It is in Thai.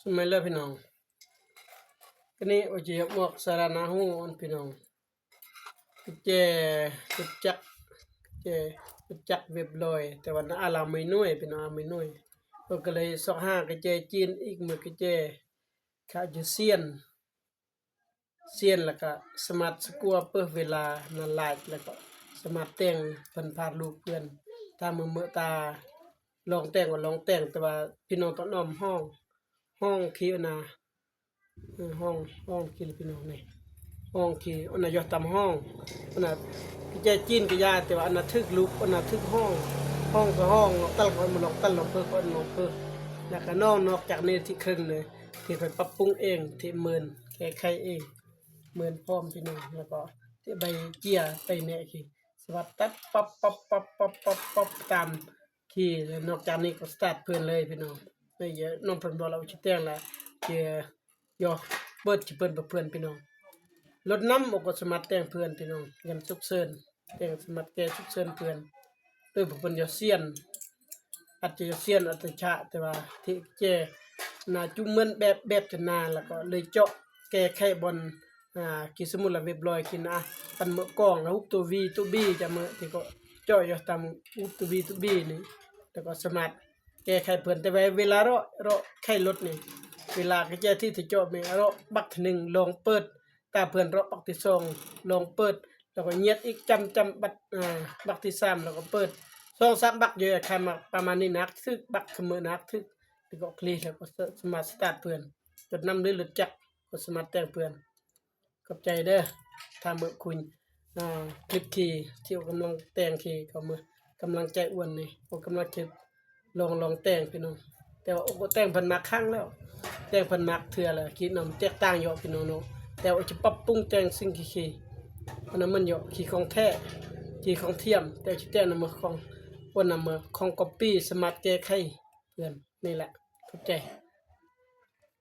สมัยเลิกพี่น้องก็นี่โอจีหมวกสารนาหูอันพี่น้องกุญแจกุญจักกุญแจกุญจักเว็บลอยแต่ว่าอาลาไม่น้อยพี่น้องไม่น้อยก็เลยสอกห้ากุญแจจีนอีกมือกุญแจขาจะเซียนแล้วก็สมัครสกัวเปิดเวลานั่นไลฟ์แล้วก็สมัครแต่งเพิ่นพาลูกเพื่อนตามมือตาลองแต่งก็ลองแต่งแต่ว่าพี่น้องต้องน้อมห้องคีนาห้องคีพี่น้องนี่ห้องคีอันน่ะยอดตามห้องอันน่ะพี่ใจจีนก็ยาแต่ว่าอันน่ะทึกลูกอันน่ะทึกห้องก็ห้องตั้งคนมาลองตั้งลองเพิ่นก็ลองเพิ่นแล้วก็นอกจากนี้ที่ครึ่งเลยที่เพิ่นปรับปรุงเองที่หมื่นแก้ไขเองเหมือนพร้อมพี่น้องแล้วก็ที่ใบเกียร์ไปเนี่ยคือสวัสดตัดปั๊บตามคีย์แล้วนอกจากนี้ก็สตาร์ทเพิ่นเลยพี่น้องไม่เยอะน้องเพิ่นบอกเราสิแต่งละเกียร์ย่อเปิดสิเพิ่นบ่เพิ่นพี่น้องรถน้ำก็สามารถแต่งเพิ่นพี่น้องยันฉุกเฉินแต่งสามารถแก้ฉุกเฉินเพิ่นโดยเพิ่นอย่าเซียนอาจจะเซียนอาจจะช้าแต่ว่าที่แก้น่าจุเหมือนแบบจะนานแล้วก็เลยเจาะแก้ไขบนกี่สมมุติละเรียบร้อยกินปันเมื่อกล้องแล้วฮุบตัว V ตัว B จะเมื่อที่ก็เจาะอยู่ตามฮุบตัว V ตัว B นี่แล้วก็สามารถแก้ไขเพิ่นแต่เวลาเราไขรถนี่เวลาก็จะที่เจาะมีเราบักที่1ลองเปิดตาเพิ่นเราบักที่2ลองเปิดแล้วก็เงียดอีกจำบักที่3แล้วก็เปิด2-3บักอยู่คันมาประมาณนี้นักทึกบักเสมอนักทึกแล้วก็คลีแล้วก็สามารถสตาร์ทเพิ่นจดนำหรือรถจักรก็สามารถแต่งเพิ่นขอบใจเด้อถ้าเมื่อคุณคลิปที่กำลังแต่งเขามือกำลังใจอ้วนนี่ผมกำลังจะลองแต่งพี่น้องแต่ว่าโอ้แต่งเพิ่นมาครั้งแล้วแต่งเพิ่นมักเทื่อแล้วคิดนำแตกต่างอยู่พี่น้องเนาะแต่ว่าจะปรับปรุงแต่งสิ่งที่อันนั้นมันอยู่ขี้ของแท้ขี้ของเทียมแต่สิแต่งนำมือของนำมือของก๊อปปี้สามารถแก้ไขเพื่อนนี่แหละเข้าใจ